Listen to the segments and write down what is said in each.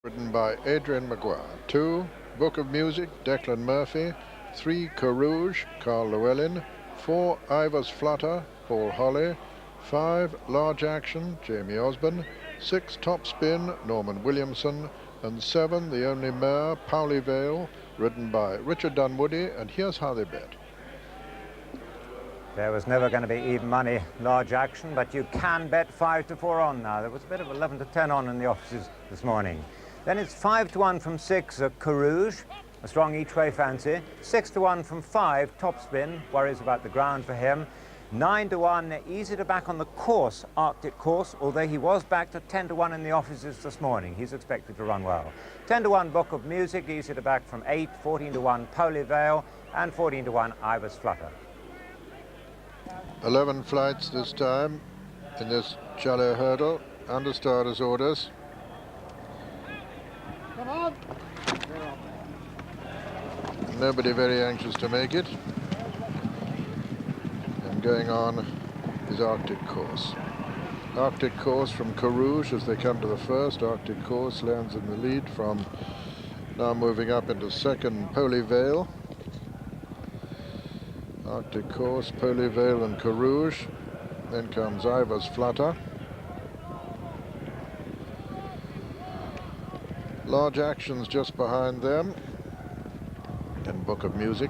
Written by Adrian Maguire. 2, Book of Music, Declan Murphy. 3, Carouge, Carl Llewellyn. 4, Ivor's Flutter, Paul Holly. 5, Large Action, Jamie Osborne. 6, Top Spin, Norman Williamson. And 7, The Only Mare, Powley Vale, written by Richard Dunwoody. And here's how they bet. There was never going to be even money, Large Action, but you can bet 5 to 4 on now. There was a bit of 11 to 10 on in the offices this morning. Then it's 5 to 1 from 6, Carouge, a strong each-way fancy. 6 to 1 from 5, Topspin, worries about the ground for him. 9 to 1, easy to back on the course, Arctic Course, although he was backed at 10 to 1 in the offices this morning. He's expected to run well. 10 to 1, Book of Music, easy to back from 8. 14 to 1, Powley Vale, and 14 to 1, Ivor's Flutter. 11 flights this time in this Challow Hurdle, under starters orders. Come on. Nobody very anxious to make it. And going on is Arctic Course. Arctic Course from Carouge as they come to the first. Arctic Course lands in the lead from now moving up into second, Powley Vale. Arctic Course, Powley Vale and Carouge. Then comes Ivor's Flutter. Large Actions just behind them. And Book of Music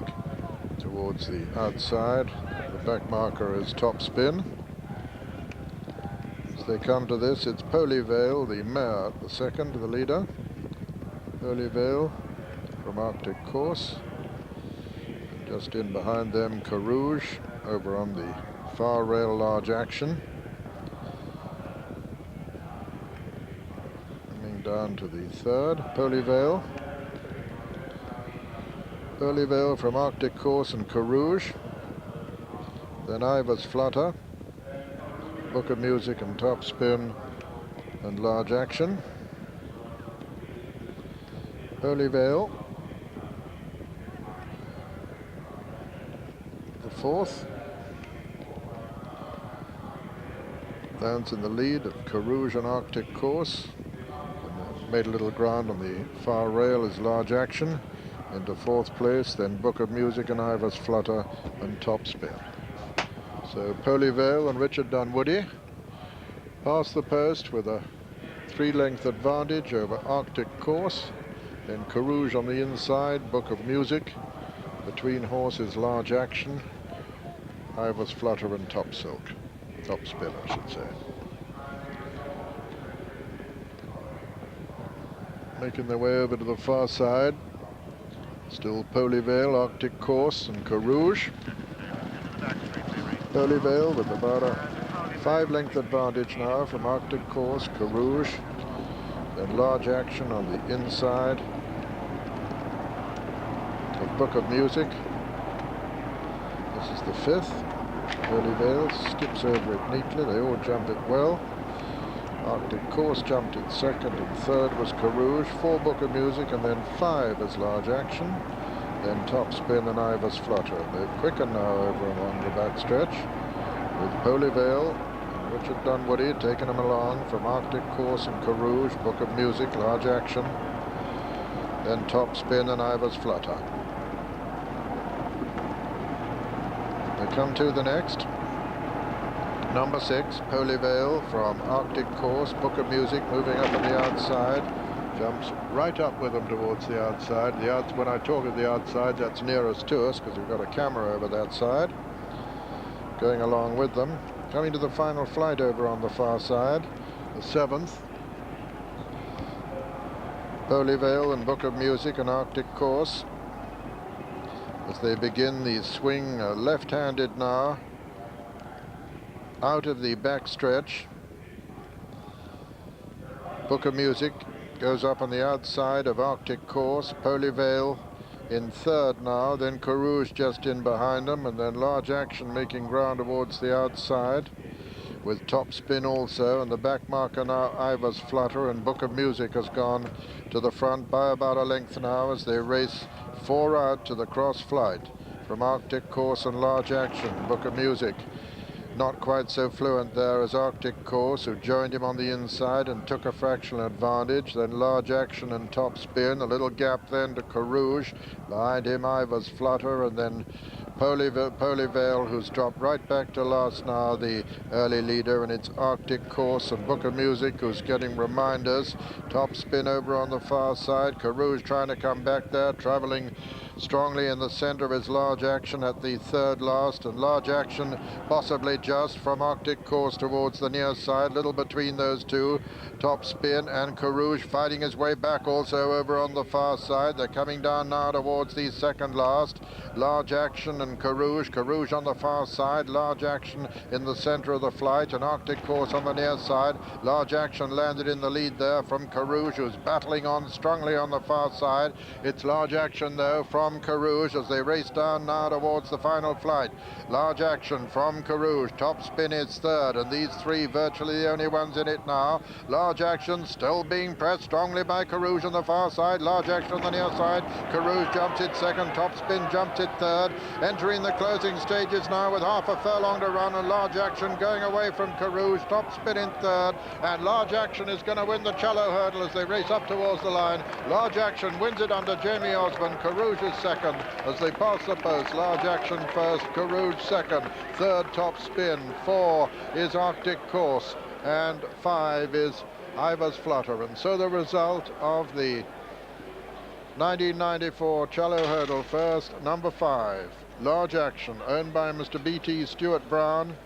towards the outside. The back marker is Top Spin. As they come to this, it's Powley Vale, the mare, the second, the leader. Powley Vale from Arctic Course. Just in behind them, Carouge, over on the far rail, Large Action. Coming down to the third, Powley Vale. Powley Vale from Arctic Course and Carouge. Then Ivor's Flutter, Book of Music and Top Spin and Large Action. Powley Vale. Fourth, lands in the lead of Carouge and Arctic Course. And made a little ground on the far rail is Large Action. Into fourth place, then Book of Music and Ivor's Flutter and Top Spin. So Powley Vale and Richard Dunwoody pass the post with a 3-length advantage over Arctic Course. Then Carouge on the inside, Book of Music. Between horses, Large Action. Ivor's Flutter and Top Spin, I should say. Making their way over to the far side. Still Powley Vale, Arctic Course and Carouge. Powley Vale with about a 5-length advantage now from Arctic Course, Carouge. Then Large Action on the inside of Book of Music. This is the fifth. Powley Vale skips over it neatly. They all jump it well. Arctic Course jumped it second, and third was Carouge. 4, Book of Music, and then 5 as Large Action. Then Top Spin and Ivor's Flutter. They've quickened now over along the backstretch with Powley Vale and Richard Dunwoody taking them along from Arctic Course and Carouge, Book of Music, Large Action. Then Top Spin and Ivor's Flutter. Come to the next. Number 6, Powley Vale from Arctic Course, Book of Music moving up on the outside. Jumps right up with them towards the outside. When I talk of the outside, that's nearest to us because we've got a camera over that side. Going along with them. Coming to the final flight over on the far side, the 7th. Powley Vale and Book of Music and Arctic Course. As they begin the swing left-handed now, out of the back stretch. Book of Music goes up on the outside of Arctic Course, Powley Vale in third now, then Carouge just in behind them, and then Large Action making ground towards the outside with Top Spin also, and the back marker now Ivor's Flutter, and Book of Music has gone to the front by about a length now as they race 4 out to the cross flight from Arctic Course and Large Action. Book of Music not quite so fluent there as Arctic Course, who joined him on the inside and took a fractional advantage. Then Large Action and Top Spin, a little gap then to Carouge. Behind him Ivar's Flutter, and then Polyvale, who's dropped right back to last now, the early leader, and it's Arctic Course and Book of Music who's getting reminders. Top Spin over on the far side. Carouge trying to come back there, traveling strongly in the center is Large Action at the third last, and Large Action possibly just from Arctic Course towards the near side, little between those two. Top Spin and Carouge fighting his way back also over on the far side. They're coming down now towards the second last. Large Action and Carouge on the far side, Large Action in the center of the flight, and Arctic Course on the near side. Large Action landed in the lead there from Carouge, who's battling on strongly on the far side. It's Large Action though from Carouge as they race down now towards the final flight. Large Action from Carouge. Top Spin is third, and these three virtually the only ones in it now. Large Action still being pressed strongly by Carouge on the far side. Large Action on the near side. Carouge jumps it second. Top Spin jumps it third. Entering the closing stages now with half a furlong to run, and Large Action going away from Carouge. Top Spin in third, and Large Action is going to win the Challow Hurdle as they race up towards the line. Large Action wins it under Jamie Osborne. Carouge is second as they pass the post. Large Action first, Carouge second, third Top Spin, 4 is Arctic Course, and 5 is Ivar's Flutter. And so the result of the 1994 Challow Hurdle first, number 5, Large Action, owned by Mr. B.T. Stuart Brown,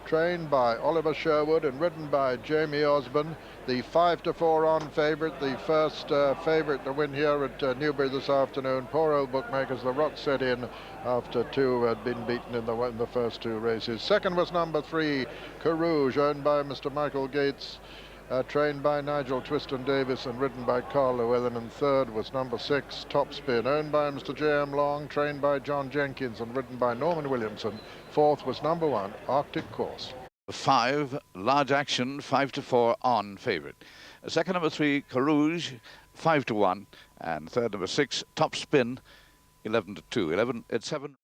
trained by Oliver Sherwood and ridden by Jamie Osborne, the 5-4 on favourite, the first favourite to win here at Newbury this afternoon. Poor old bookmakers, the rot set in after 2 had been beaten in the first 2 races. Second was number 3, Carouge, owned by Mr. Michael Gates, trained by Nigel Twiston Davis and ridden by Carl Llewellyn. And third was number 6, Top Spin, owned by Mr. J.M. Long, trained by John Jenkins and ridden by Norman Williamson. Fourth was number 1, Arctic Course. 5, Large Action, 5-4 on favourite. Second, number 3, Carouge, 5-1, and third, number 6, Top Spin, 11-2. 11 at 7.